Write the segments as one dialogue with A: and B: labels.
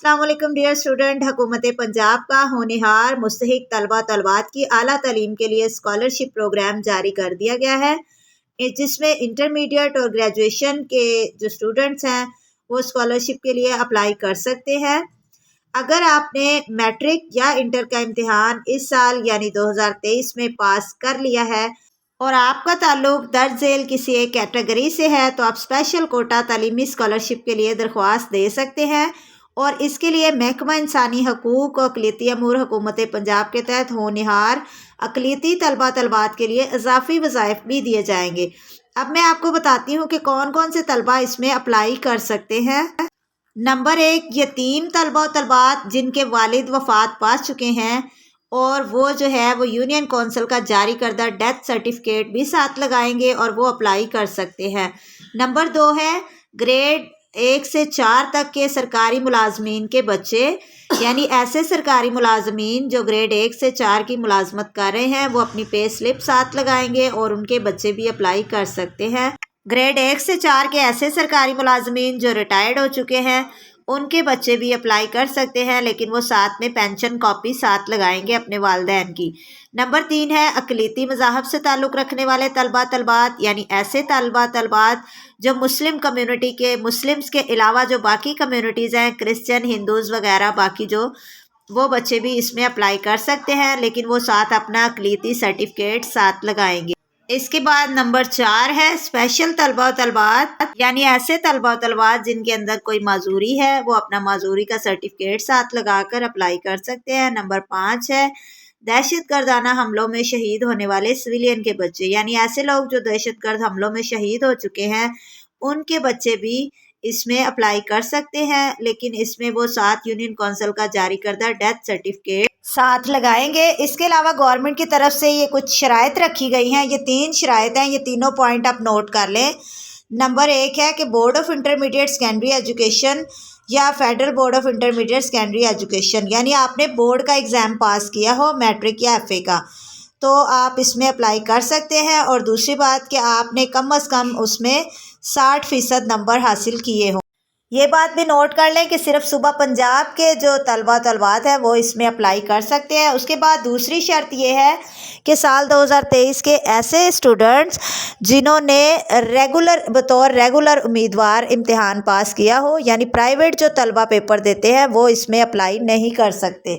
A: السلام علیکم dear student, حکومت پنجاب کا ہونہار مستحق طلبہ طالبات کی اعلیٰ تعلیم کے لیے اسکالرشپ پروگرام جاری کر دیا گیا ہے، جس میں انٹرمیڈیٹ اور گریجویشن کے جو اسٹوڈنٹس ہیں وہ اسکالرشپ کے لیے اپلائی کر سکتے ہیں۔ اگر آپ نے میٹرک یا انٹر کا امتحان اس سال یعنی 2023 میں پاس کر لیا ہے اور آپ کا تعلق درج ذیل کسی ایک کیٹیگری سے ہے تو آپ اسپیشل کوٹا تعلیمی اسکالرشپ کے لیے درخواست دے سکتے ہیں، اور اس کے لیے محکمہ انسانی حقوق و اقلیتی امور حکومت پنجاب کے تحت ہونہار اقلیتی طلبہ طالبات کے لیے اضافی وظائف بھی دیے جائیں گے۔ اب میں آپ کو بتاتی ہوں کہ کون کون سے طلبہ اس میں اپلائی کر سکتے ہیں۔ نمبر 1، یتیم طلبہ و طالبات جن کے والد وفات پا چکے ہیں اور وہ جو ہے وہ یونین کونسل کا جاری کردہ ڈیتھ سرٹیفکیٹ بھی ساتھ لگائیں گے اور وہ اپلائی کر سکتے ہیں۔ نمبر 2 ہے گریڈ 1 سے 4 تک کے سرکاری ملازمین کے بچے، یعنی ایسے سرکاری ملازمین جو گریڈ 1 سے 4 کی ملازمت کر رہے ہیں وہ اپنی پے سلپ ساتھ لگائیں گے اور ان کے بچے بھی اپلائی کر سکتے ہیں۔ گریڈ 1 سے 4 کے ایسے سرکاری ملازمین جو ریٹائرڈ ہو چکے ہیں ان کے بچے بھی اپلائی کر سکتے ہیں، لیکن وہ ساتھ میں پینشن کاپی ساتھ لگائیں گے اپنے والدین کی۔ نمبر 3 ہے اقلیتی مذاہب سے تعلق رکھنے والے طلبہ طالبات، یعنی ایسے طلبہ طالبات جو مسلم کمیونٹی کے مسلمز کے علاوہ جو باقی کمیونٹیز ہیں، کرسچن، ہندوز وغیرہ، باقی جو وہ بچے بھی اس میں اپلائی کر سکتے ہیں، لیکن وہ ساتھ اپنا اقلیتی سرٹیفکیٹ ساتھ لگائیں گے۔ اس کے بعد نمبر 4 ہے اسپیشل طلبہ و طالبات، یعنی ایسے طلبہ و طالبات جن کے اندر کوئی معذوری ہے وہ اپنا معذوری کا سرٹیفکیٹ ساتھ لگا کر اپلائی کر سکتے ہیں۔ نمبر 5 ہے دہشت گردانہ حملوں میں شہید ہونے والے سویلین کے بچے، یعنی ایسے لوگ جو دہشت گرد حملوں میں شہید ہو چکے ہیں ان کے بچے بھی اس میں اپلائی کر سکتے ہیں، لیکن اس میں وہ ساتھ یونین کونسل کا جاری کردہ ڈیتھ سرٹیفکیٹ ساتھ لگائیں گے۔ اس کے علاوہ گورنمنٹ کی طرف سے یہ کچھ شرائط رکھی گئی ہیں، یہ 3 شرائط ہیں، یہ تینوں پوائنٹ آپ نوٹ کر لیں۔ نمبر 1 ہے کہ board of intermediate secondary education یا federal board of intermediate secondary education, یعنی آپ نے بورڈ کا ایگزام پاس کیا ہو، میٹرک یا ایف اے کا، تو آپ اس میں اپلائی کر سکتے ہیں۔ اور دوسری بات کہ آپ نے کم از کم اس میں 60% نمبر حاصل کیے ہوں۔ یہ بات بھی نوٹ کر لیں کہ صرف صوبہ پنجاب کے جو طلبہ طالبات ہیں وہ اس میں اپلائی کر سکتے ہیں۔ اس کے بعد دوسری شرط یہ ہے کہ سال 2023 کے ایسے اسٹوڈنٹس جنہوں نے بطور ریگولر امیدوار امتحان پاس کیا ہو، یعنی پرائیویٹ جو طلبہ پیپر دیتے ہیں وہ اس میں اپلائی نہیں کر سکتے۔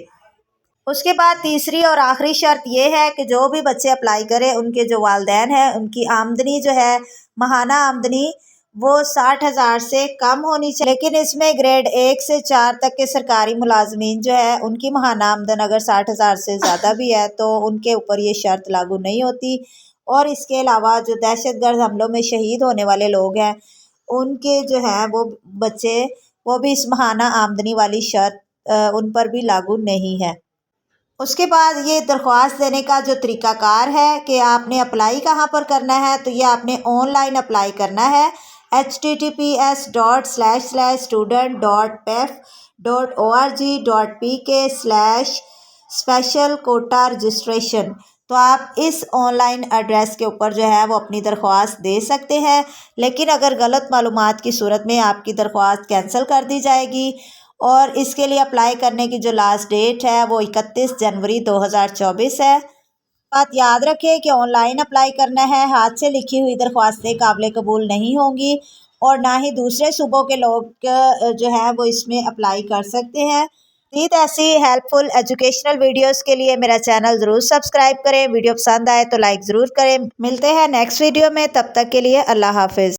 A: اس کے بعد تیسری اور آخری شرط یہ ہے کہ جو بھی بچے اپلائی کریں ان کے جو والدین ہیں ان کی آمدنی جو ہے ماہانہ آمدنی وہ 60,000 سے کم ہونی چاہیے، لیکن اس میں گریڈ 1 سے 4 تک کے سرکاری ملازمین جو ہے ان کی ماہانہ آمدن اگر 60,000 سے زیادہ بھی ہے تو ان کے اوپر یہ شرط لاگو نہیں ہوتی۔ اور اس کے علاوہ جو دہشت گرد حملوں میں شہید ہونے والے لوگ ہیں ان کے جو ہیں وہ بچے وہ بھی اس ماہانہ آمدنی والی شرط ان پر بھی لاگو نہیں ہے۔ اس کے بعد یہ درخواست دینے کا جو طریقہ کار ہے کہ آپ نے اپلائی کہاں پر کرنا ہے، تو یہ آپ نے آن لائن اپلائی کرنا ہے https://student.pef.org.pk/special quota registration۔ تو آپ اس آن لائن ایڈریس کے اوپر جو ہے وہ اپنی درخواست دے سکتے ہیں، لیکن اگر غلط معلومات کی صورت میں آپ کی درخواست کینسل کر دی جائے گی۔ اور اس کے لیے اپلائی کرنے کی جو لاسٹ ڈیٹ ہے وہ 31 جنوری 2024 ہے۔ بات یاد رکھیں کہ آن لائن اپلائی کرنا ہے، ہاتھ سے لکھی ہوئی درخواستیں قابل قبول نہیں ہوں گی اور نہ ہی دوسرے صوبوں کے لوگ جو ہیں وہ اس میں اپلائی کر سکتے ہیں۔ مزید ایسی ہیلپ فل ایجوکیشنل ویڈیوز کے لیے میرا چینل ضرور سبسکرائب کریں، ویڈیو پسند آئے تو لائک ضرور کریں۔ ملتے ہیں نیکسٹ ویڈیو میں، تب تک کے لیے اللہ حافظ۔